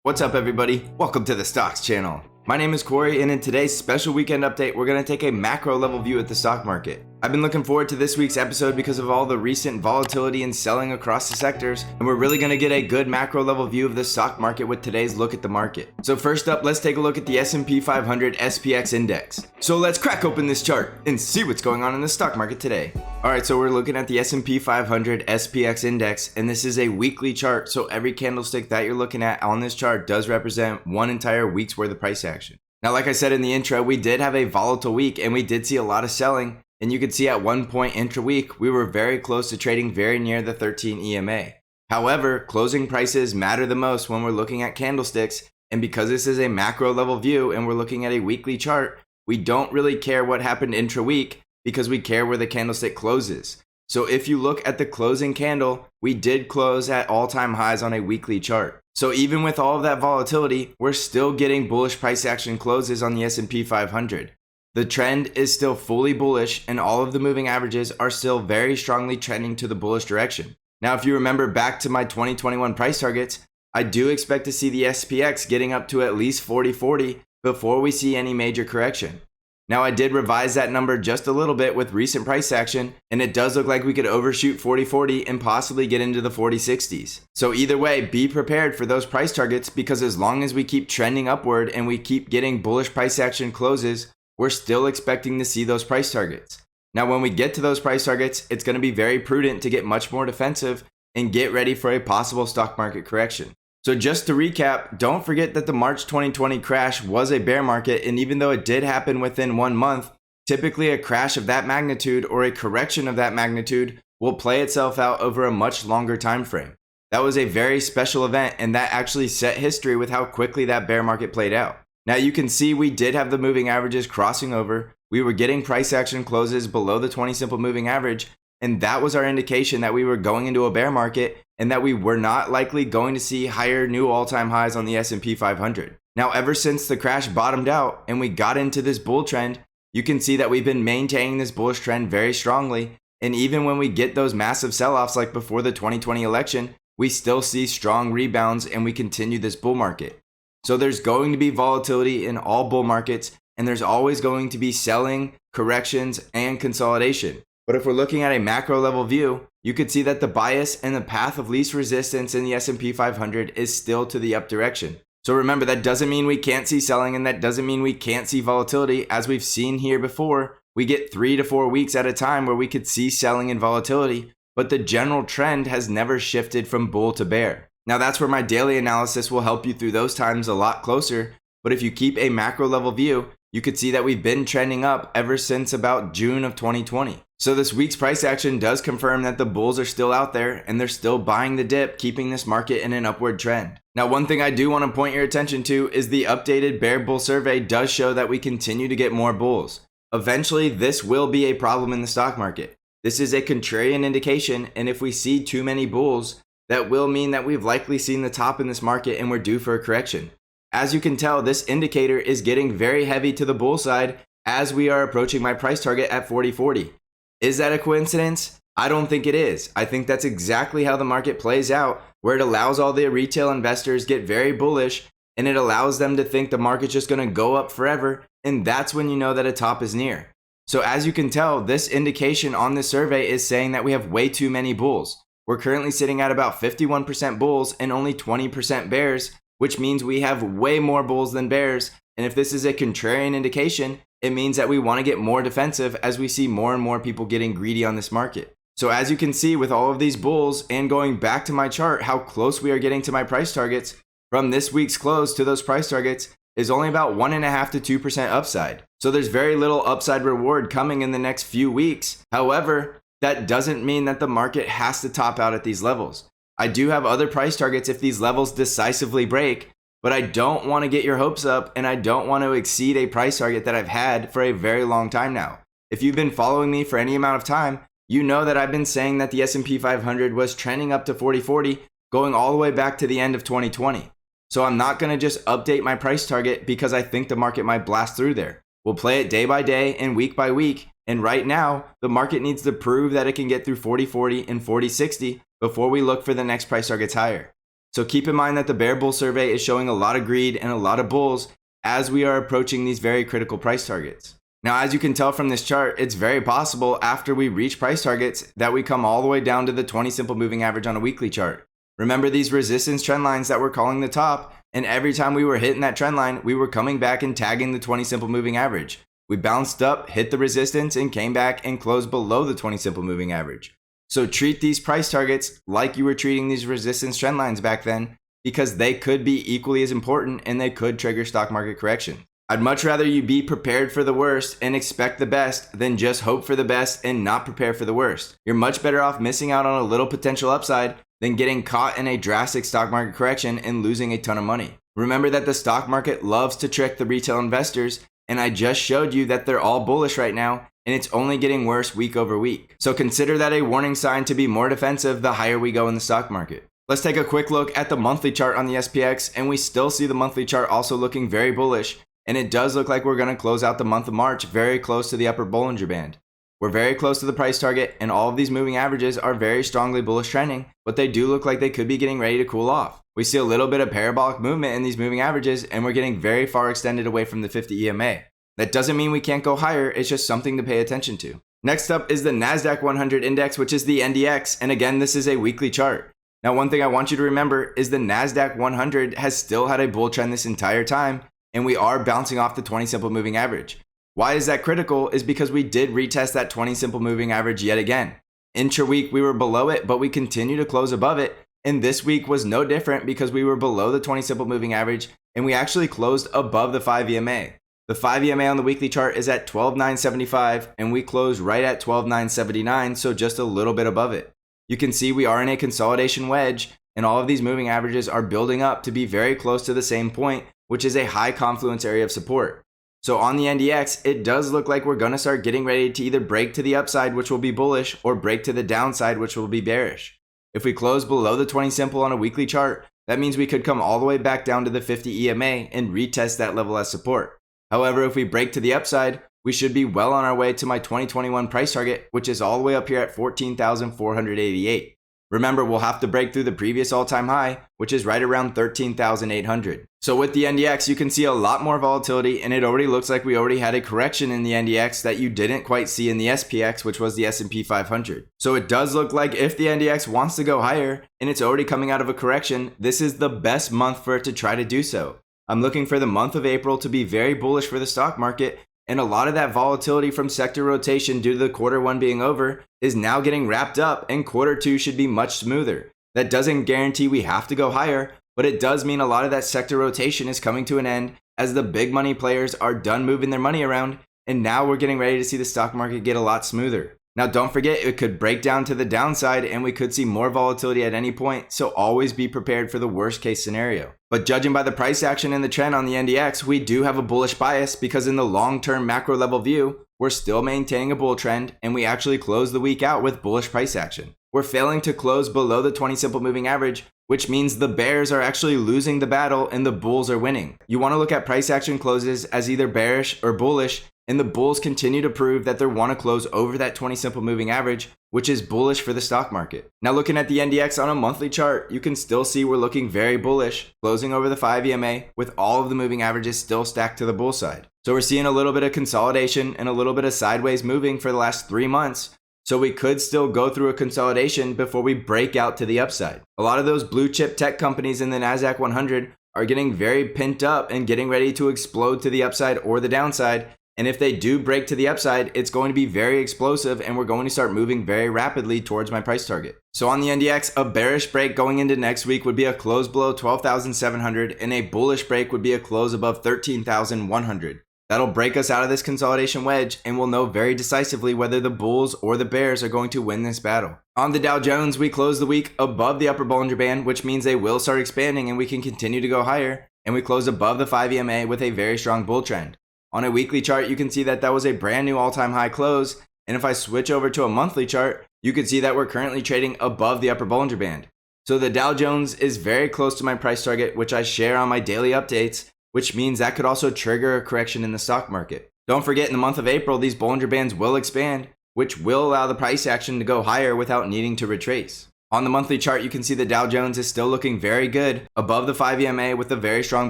What's up everybody? Welcome to the Stocks channel. My name is Cory, and in today's special weekend update, we're going to take a macro level view at the stock market. I've been looking forward to this week's episode because of all the recent volatility and selling across the sectors, and we're really going to get a good macro level view of the stock market with today's look at the market. So first up, let's take a look at the S&P500 SPX index. So let's crack open this chart and see what's going on in the stock market today. Alright, so we're looking at the S&P500 SPX index, and this is a weekly chart, so every candlestick that you're looking at on this chart does represent one entire week's worth of price action. Now, like I said in the intro, we did have a volatile week and we did see a lot of selling, and you could see at one point intra-week, we were very close to trading very near the 13 EMA. However, closing prices matter the most when we're looking at candlesticks, and because this is a macro level view and we're looking at a weekly chart, we don't really care what happened intra-week because we care where the candlestick closes. So if you look at the closing candle, we did close at all-time highs on a weekly chart. So even with all of that volatility, we're still getting bullish price action closes on the S&P 500. The trend is still fully bullish, and all of the moving averages are still very strongly trending to the bullish direction. Now, if you remember back to my 2021 price targets, I do expect to see the SPX getting up to at least 40.40 before we see any major correction. Now, I did revise that number just a little bit with recent price action, and it does look like we could overshoot 40.40 and possibly get into the 40.60s. So either way, be prepared for those price targets, because as long as we keep trending upward and we keep getting bullish price action closes, we're still expecting to see those price targets. Now, when we get to those price targets, it's going to be very prudent to get much more defensive and get ready for a possible stock market correction. So just to recap, don't forget that the March 2020 crash was a bear market, and even though it did happen within 1 month, typically a crash of that magnitude or a correction of that magnitude will play itself out over a much longer time frame. That was a very special event, and that actually set history with how quickly that bear market played out. Now you can see we did have the moving averages crossing over. We were getting price action closes below the 20 simple moving average, and that was our indication that we were going into a bear market and that we were not likely going to see higher new all-time highs on the S&P 500. Now, ever since the crash bottomed out and we got into this bull trend, you can see that we've been maintaining this bullish trend very strongly. And even when we get those massive sell-offs like before the 2020 election, we still see strong rebounds and we continue this bull market. So there's going to be volatility in all bull markets, and there's always going to be selling, corrections, and consolidation. But if we're looking at a macro level view, you could see that the bias and the path of least resistance in the S&P 500 is still to the up direction. So remember, that doesn't mean we can't see selling, and that doesn't mean we can't see volatility. As we've seen here before, we get 3 to 4 weeks at a time where we could see selling and volatility, but the general trend has never shifted from bull to bear. Now that's where my daily analysis will help you through those times a lot closer, but if you keep a macro level view, you could see that we've been trending up ever since about June of 2020. So this week's price action does confirm that the bulls are still out there and they're still buying the dip, keeping this market in an upward trend. Now, one thing I do want to point your attention to is the updated bear bull survey does show that we continue to get more bulls. Eventually, this will be a problem in the stock market. This is a contrarian indication, and if we see too many bulls, that will mean that we've likely seen the top in this market and we're due for a correction. As you can tell, this indicator is getting very heavy to the bull side as we are approaching my price target at 40.40. Is that a coincidence? I don't think it is. I think that's exactly how the market plays out, where it allows all the retail investors get very bullish and it allows them to think the market's just going to go up forever, and that's when you know that a top is near. So as you can tell, this indication on this survey is saying that we have way too many bulls. We're currently sitting at about 51% bulls and only 20% bears, which means we have way more bulls than bears. And if this is a contrarian indication, it means that we want to get more defensive as we see more and more people getting greedy on this market. So as you can see with all of these bulls, and going back to my chart, how close we are getting to my price targets from this week's close to those price targets is only about 1.5 to 2% upside. So there's very little upside reward coming in the next few weeks. However, that doesn't mean that the market has to top out at these levels. I do have other price targets if these levels decisively break, but I don't want to get your hopes up, and I don't want to exceed a price target that I've had for a very long time now. If you've been following me for any amount of time, you know that I've been saying that the S&P 500 was trending up to 40.40 going all the way back to the end of 2020. So I'm not going to just update my price target because I think the market might blast through there. We'll play it day by day and week by week, and right now the market needs to prove that it can get through 40.40 and 40.60 before we look for the next price targets higher. So keep in mind that the bear bull survey is showing a lot of greed and a lot of bulls as we are approaching these very critical price targets. Now, as you can tell from this chart, it's very possible after we reach price targets that we come all the way down to the 20 simple moving average on a weekly chart. Remember these resistance trend lines that we're calling the top, and every time we were hitting that trend line, we were coming back and tagging the 20 simple moving average. We bounced up, hit the resistance, and came back and closed below the 20 simple moving average. So treat these price targets like you were treating these resistance trend lines back then, because they could be equally as important and they could trigger stock market correction. I'd much rather you be prepared for the worst and expect the best than just hope for the best and not prepare for the worst. You're much better off missing out on a little potential upside than getting caught in a drastic stock market correction and losing a ton of money. Remember that the stock market loves to trick the retail investors, and I just showed you that they're all bullish right now, and it's only getting worse week over week. So consider that a warning sign to be more defensive the higher we go in the stock market. Let's take a quick look at the monthly chart on the SPX, and we still see the monthly chart also looking very bullish, and it does look like we're going to close out the month of March very close to the upper Bollinger Band. We're very close to the price target, and all of these moving averages are very strongly bullish trending, but they do look like they could be getting ready to cool off. We see a little bit of parabolic movement in these moving averages, and we're getting very far extended away from the 50 EMA. That doesn't mean we can't go higher, it's just something to pay attention to. Next up is the NASDAQ 100 index, which is the NDX, and again, this is a weekly chart. Now, one thing I want you to remember is the NASDAQ 100 has still had a bull trend this entire time, and we are bouncing off the 20 simple moving average. Why is that critical? Is because we did retest that 20 simple moving average yet again. Intra-week, we were below it, but we continue to close above it, and this week was no different because we were below the 20 simple moving average, and we actually closed above the 5 EMA. The 5 EMA on the weekly chart is at 12,975, and we closed right at 12,979, so just a little bit above it. You can see we are in a consolidation wedge, and all of these moving averages are building up to be very close to the same point, which is a high confluence area of support. So on the NDX, it does look like we're going to start getting ready to either break to the upside, which will be bullish, or break to the downside, which will be bearish. If we close below the 20 simple on a weekly chart, that means we could come all the way back down to the 50 EMA and retest that level as support. However, if we break to the upside, we should be well on our way to my 2021 price target, which is all the way up here at 14,488. Remember, we'll have to break through the previous all-time high, which is right around 13,800. So with the NDX, you can see a lot more volatility, and it already looks like we already had a correction in the NDX that you didn't quite see in the SPX, which was the S&P 500. So it does look like if the NDX wants to go higher, and it's already coming out of a correction, this is the best month for it to try to do so. I'm looking for the month of April to be very bullish for the stock market, and a lot of that volatility from sector rotation due to the quarter one being over is now getting wrapped up, and quarter two should be much smoother. That doesn't guarantee we have to go higher, but it does mean a lot of that sector rotation is coming to an end as the big money players are done moving their money around, and now we're getting ready to see the stock market get a lot smoother. Now, don't forget, it could break down to the downside and we could see more volatility at any point, so always be prepared for the worst case scenario. But judging by the price action and the trend on the NDX, we do have a bullish bias because in the long-term macro level view, we're still maintaining a bull trend, and we actually close the week out with bullish price action. We're failing to close below the 20 simple moving average, which means the bears are actually losing the battle and the bulls are winning. You want to look at price action closes as either bearish or bullish, and the bulls continue to prove that they want to close over that 20 simple moving average, which is bullish for the stock market. Now looking at the NDX on a monthly chart, you can still see we're looking very bullish, closing over the 5 EMA with all of the moving averages still stacked to the bull side. So we're seeing a little bit of consolidation and a little bit of sideways moving for the last 3 months. So we could still go through a consolidation before we break out to the upside. A lot of those blue chip tech companies in the NASDAQ 100 are getting very pent up and getting ready to explode to the upside or the downside. And if they do break to the upside, it's going to be very explosive and we're going to start moving very rapidly towards my price target. So on the NDX, a bearish break going into next week would be a close below 12,700 and a bullish break would be a close above 13,100. That'll break us out of this consolidation wedge and we'll know very decisively whether the bulls or the bears are going to win this battle. On the Dow Jones, we close the week above the upper Bollinger Band, which means they will start expanding and we can continue to go higher. And we close above the 5 EMA with a very strong bull trend. On a weekly chart, you can see that that was a brand new all-time high close. And if I switch over to a monthly chart, you can see that we're currently trading above the upper Bollinger Band. So the Dow Jones is very close to my price target, which I share on my daily updates, which means that could also trigger a correction in the stock market. Don't forget, in the month of April, these Bollinger Bands will expand, which will allow the price action to go higher without needing to retrace. On the monthly chart, you can see the Dow Jones is still looking very good above the 5 EMA with a very strong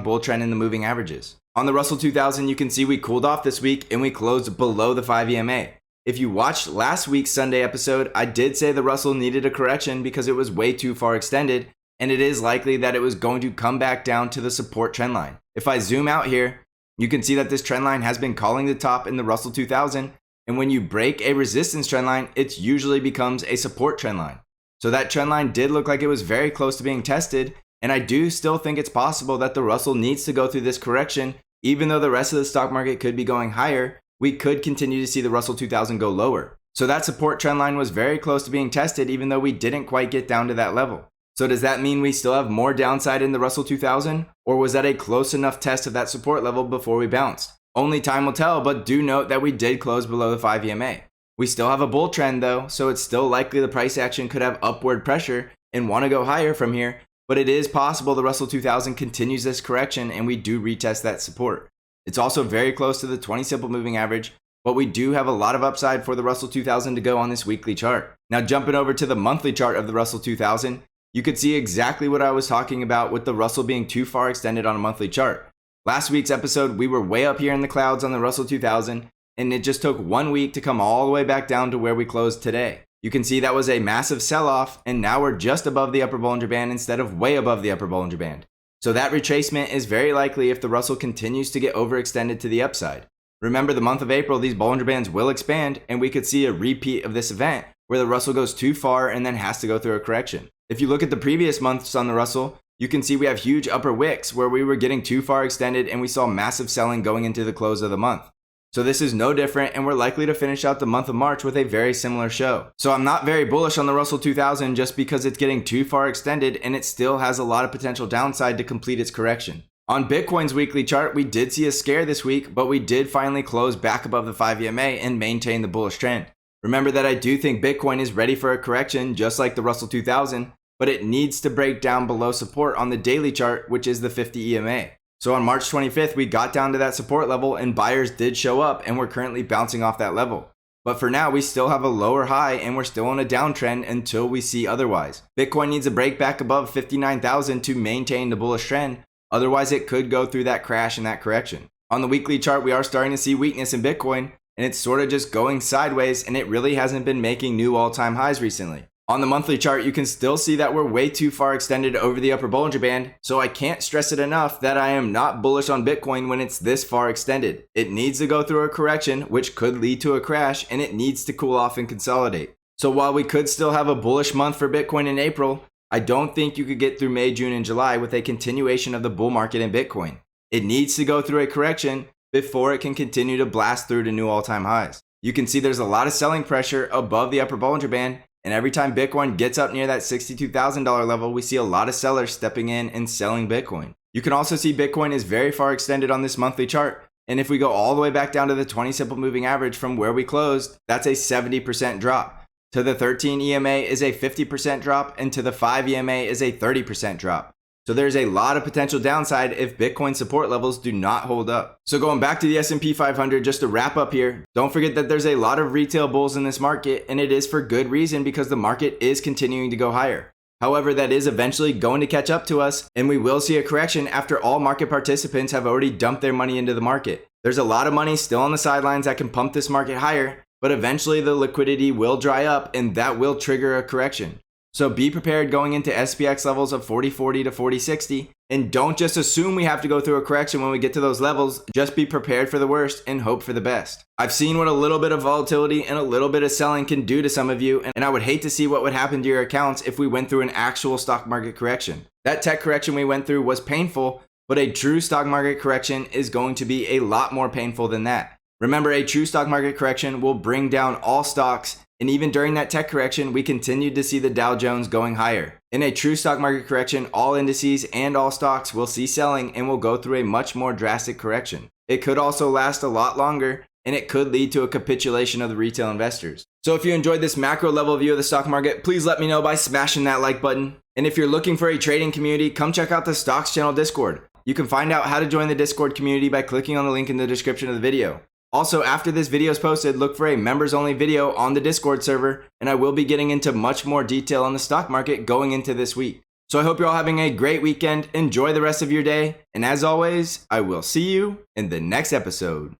bull trend in the moving averages. On the Russell 2000, you can see we cooled off this week and we closed below the 5 EMA. If you watched last week's Sunday episode, I did say the Russell needed a correction because it was way too far extended, and it is likely that it was going to come back down to the support trend line. If I zoom out here, you can see that this trend line has been calling the top in the Russell 2000, and when you break a resistance trend line, it usually becomes a support trend line. So that trend line did look like it was very close to being tested, and I do still think it's possible that the Russell needs to go through this correction. Even though the rest of the stock market could be going higher, we could continue to see the Russell 2000 go lower. So that support trend line was very close to being tested, even though we didn't quite get down to that level. So does that mean we still have more downside in the Russell 2000? Or was that a close enough test of that support level before we bounced? Only time will tell, but do note that we did close below the 5 EMA. We still have a bull trend though, so it's still likely the price action could have upward pressure and want to go higher from here, but it is possible the Russell 2000 continues this correction and we do retest that support. It's also very close to the 20 simple moving average, but we do have a lot of upside for the Russell 2000 to go on this weekly chart. Now jumping over to the monthly chart of the Russell 2000, you could see exactly what I was talking about with the Russell being too far extended on a monthly chart. Last week's episode, we were way up here in the clouds on the Russell 2000, and it just took 1 week to come all the way back down to where we closed today. You can see that was a massive sell-off, and now we're just above the upper Bollinger Band instead of way above the upper Bollinger Band. So that retracement is very likely if the Russell continues to get overextended to the upside. Remember, the month of April, these Bollinger Bands will expand, and we could see a repeat of this event where the Russell goes too far and then has to go through a correction. If you look at the previous months on the Russell, you can see we have huge upper wicks where we were getting too far extended and we saw massive selling going into the close of the month. So this is no different, and we're likely to finish out the month of March with a very similar show. So I'm not very bullish on the Russell 2000 just because it's getting too far extended and it still has a lot of potential downside to complete its correction. On Bitcoin's weekly chart, we did see a scare this week, but we did finally close back above the 5 EMA and maintain the bullish trend. Remember that I do think Bitcoin is ready for a correction just like the Russell 2000, but it needs to break down below support on the daily chart, which is the 50 EMA. So on March 25th, we got down to that support level and buyers did show up, and we're currently bouncing off that level. But for now, we still have a lower high and we're still on a downtrend until we see otherwise. Bitcoin needs a break back above 59,000 to maintain the bullish trend. Otherwise, it could go through that crash and that correction. On the weekly chart, we are starting to see weakness in Bitcoin, and it's sort of just going sideways, and it really hasn't been making new all-time highs recently. On the monthly chart, you can still see that we're way too far extended over the upper Bollinger Band, so I can't stress it enough that I am not bullish on Bitcoin when it's this far extended. It needs to go through a correction, which could lead to a crash, and it needs to cool off and consolidate. So while we could still have a bullish month for Bitcoin in April, I don't think you could get through May, June, and July with a continuation of the bull market in Bitcoin. It needs to go through a correction before it can continue to blast through to new all-time highs. You can see there's a lot of selling pressure above the upper Bollinger Band, and every time Bitcoin gets up near that $62,000 level, we see a lot of sellers stepping in and selling Bitcoin. You can also see Bitcoin is very far extended on this monthly chart, and if we go all the way back down to the 20 simple moving average from where we closed, that's a 70% drop. To the 13 EMA is a 50% drop, and to the 5 EMA is a 30% drop. So there's a lot of potential downside if Bitcoin support levels do not hold up. So going back to the S&P 500, just to wrap up here, don't forget that there's a lot of retail bulls in this market, and it is for good reason because the market is continuing to go higher. However, that is eventually going to catch up to us, and we will see a correction after all market participants have already dumped their money into the market. There's a lot of money still on the sidelines that can pump this market higher, but eventually the liquidity will dry up and that will trigger a correction. So be prepared going into SPX levels of 40.40 to 40.60, and don't just assume we have to go through a correction when we get to those levels. Just be prepared for the worst and hope for the best. I've seen what a little bit of volatility and a little bit of selling can do to some of you, and I would hate to see what would happen to your accounts if we went through an actual stock market correction. That tech correction we went through was painful, but a true stock market correction is going to be a lot more painful than that. Remember, a true stock market correction will bring down all stocks, and even during that tech correction, we continued to see the Dow Jones going higher. In a true stock market correction, all indices and all stocks will see selling and will go through a much more drastic correction. It could also last a lot longer, and it could lead to a capitulation of the retail investors. So if you enjoyed this macro level view of the stock market, please let me know by smashing that like button. And if you're looking for a trading community, come check out the Stocks Channel Discord. You can find out how to join the Discord community by clicking on the link in the description of the video. Also, after this video is posted, look for a members only video on the Discord server, and I will be getting into much more detail on the stock market going into this week. So I hope you're all having a great weekend. Enjoy the rest of your day. And as always, I will see you in the next episode.